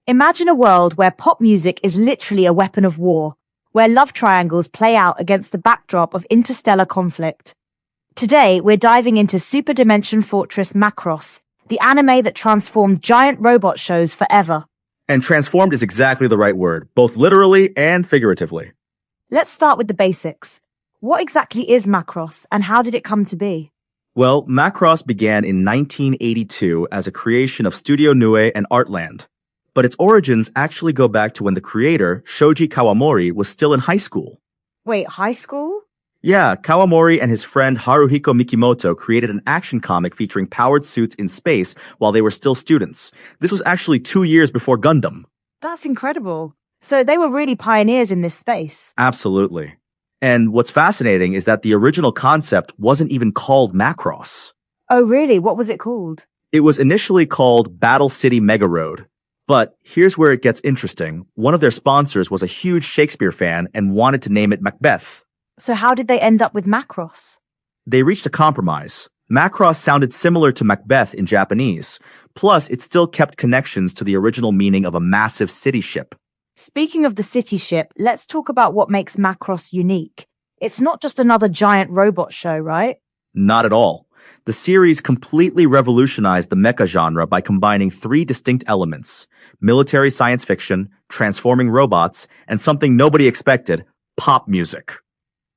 Imagine a world where pop music is literally a weapon of war, where love triangles play out against the backdrop of interstellar conflict. Today, we're diving into Super Dimension Fortress Macross, the anime that transformed giant robot shows forever. And transformed is exactly the right word, both literally and figuratively. Let's start with the basics. What exactly is Macross, and how did it come to be? Well, Macross began in 1982 as a creation of Studio Nue and Artland. But its origins actually go back to when the creator, Shoji Kawamori, was still in high school. Wait, high school? Yeah, Kawamori and his friend Haruhiko Mikimoto created an action comic featuring powered suits in space while they were still students. This was actually 2 years before Gundam. That's incredible. So they were really pioneers in this space. Absolutely. And what's fascinating is that the original concept wasn't even called Macross. Oh, really? What was it called? It was initially called Battle City Mega Road. But here's where it gets interesting. One of their sponsors was a huge Shakespeare fan and wanted to name it Macbeth. So how did they end up with Macross? They reached a compromise. Macross sounded similar to Macbeth in Japanese. Plus, it still kept connections to the original meaning of a massive city ship. Speaking of the city ship, let's talk about what makes Macross unique. It's not just another giant robot show, right? Not at all. The series completely revolutionized the mecha genre by combining 3 distinct elements: military science fiction, transforming robots, and something nobody expected, pop music.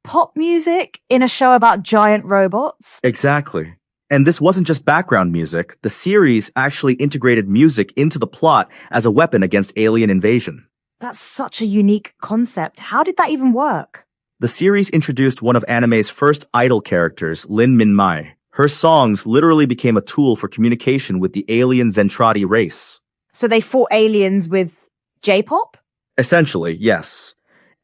Pop music in a show about giant robots? Exactly. And this wasn't just background music. The series actually integrated music into the plot as a weapon against alien invasion. That's such a unique concept. How did that even work? The series introduced one of anime's first idol characters, Lin Min-mai. Her songs literally became a tool for communication with the alien Zentradi race. So they fought aliens with J-pop? Essentially, yes.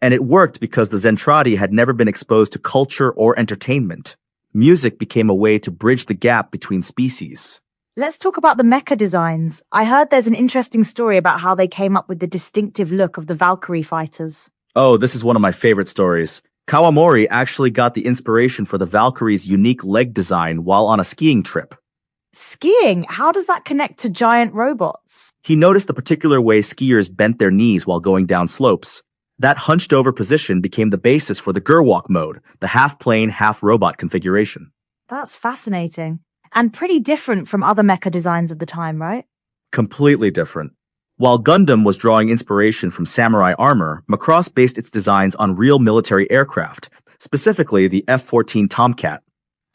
And it worked because the Zentradi had never been exposed to culture or entertainment. Music became a way to bridge the gap between species. Let's talk about the mecha designs. I heard there's an interesting story about how they came up with the distinctive look of the Valkyrie fighters. Oh, this is one of my favorite stories. Kawamori actually got the inspiration for the Valkyrie's unique leg design while on a skiing trip. Skiing? How does that connect to giant robots? He noticed the particular way skiers bent their knees while going down slopes. That hunched-over position became the basis for the Gerwalk mode, the half-plane, half-robot configuration. That's fascinating. And pretty different from other mecha designs of the time, right? Completely different. While Gundam was drawing inspiration from samurai armor, Macross based its designs on real military aircraft, specifically the F-14 Tomcat.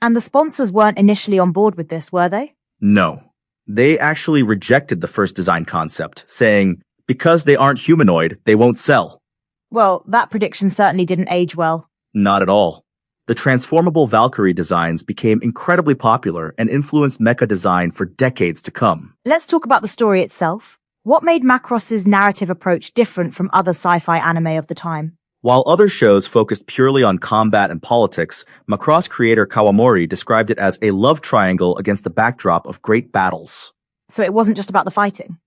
And the sponsors weren't initially on board with this, were they? No. They actually rejected the first design concept, saying, because they aren't humanoid, they won't sell. Well, that prediction certainly didn't age well. Not at all. The transformable Valkyrie designs became incredibly popular and influenced mecha design for decades to come. Let's talk about the story itself. What made Macross's narrative approach different from other sci-fi anime of the time? While other shows focused purely on combat and politics, Macross creator Kawamori described it as a love triangle against the backdrop of great battles. So it wasn't just about the fighting?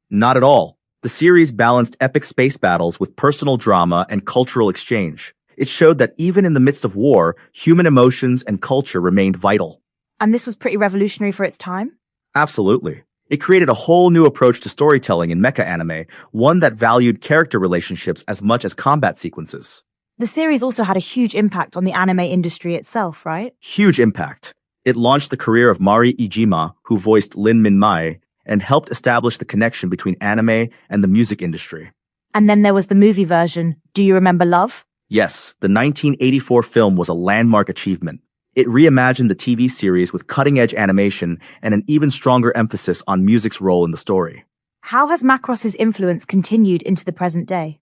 Not at all. The series balanced epic space battles with personal drama and cultural exchange. It showed that even in the midst of war, human emotions and culture remained vital. And this was pretty revolutionary for its time? Absolutely. It created a whole new approach to storytelling in mecha anime, one that valued character relationships as much as combat sequences. The series also had a huge impact on the anime industry itself, right? Huge impact. It launched the career of Mari Iijima, who voiced Lin Min-mai, and helped establish the connection between anime and the music industry. And then there was the movie version, Do You Remember Love? Yes, the 1984 film was a landmark achievement. It reimagined the TV series with cutting-edge animation and an even stronger emphasis on music's role in the story. How has Macross's influence continued into the present day?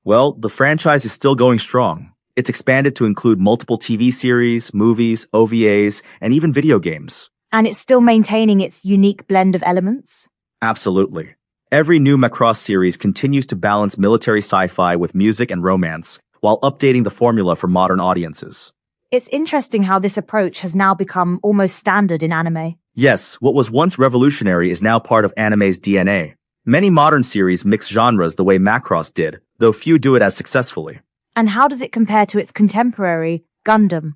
Well, the franchise is still going strong. It's expanded to include multiple TV series, movies, OVAs, and even video games. And it's still maintaining its unique blend of elements? Absolutely. Every new Macross series continues to balance military sci-fi with music and romance, while updating the formula for modern audiences. It's interesting how this approach has now become almost standard in anime. Yes, what was once revolutionary is now part of anime's DNA. Many modern series mix genres the way Macross did, though few do it as successfully. And how does it compare to its contemporary, Gundam?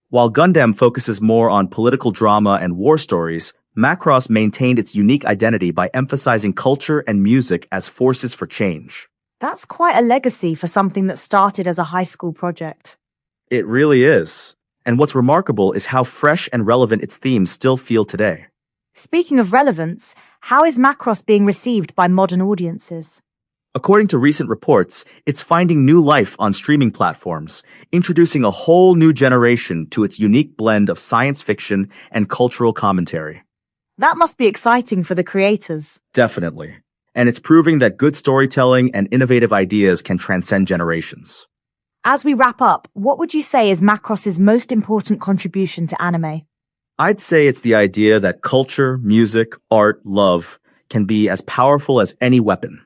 While Gundam focuses more on political drama and war stories, Macross maintained its unique identity by emphasizing culture and music as forces for change. That's quite a legacy for something that started as a high school project. It really is. And what's remarkable is how fresh and relevant its themes still feel today. Speaking of relevance, how is Macross being received by modern audiences? According to recent reports, it's finding new life on streaming platforms, introducing a whole new generation to its unique blend of science fiction and cultural commentary. That must be exciting for the creators. Definitely. And it's proving that good storytelling and innovative ideas can transcend generations. As we wrap up, what would you say is Macross's most important contribution to anime? I'd say it's the idea that culture, music, art, love can be as powerful as any weapon.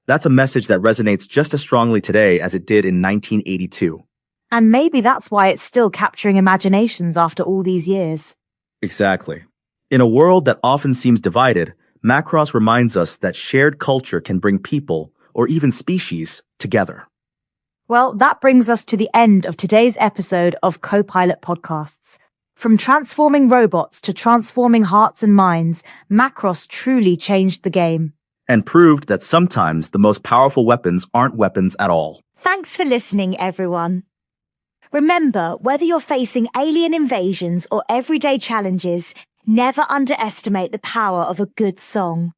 That's a message that resonates just as strongly today as it did in 1982. And maybe that's why it's still capturing imaginations after all these years. Exactly. In a world that often seems divided, Macross reminds us that shared culture can bring people, or even species, together. Well, that brings us to the end of today's episode of Co-Pilot Podcasts. From transforming robots to transforming hearts and minds, Macross truly changed the game. And proved that sometimes the most powerful weapons aren't weapons at all. Thanks for listening, everyone. Remember, whether you're facing alien invasions or everyday challenges, never underestimate the power of a good song.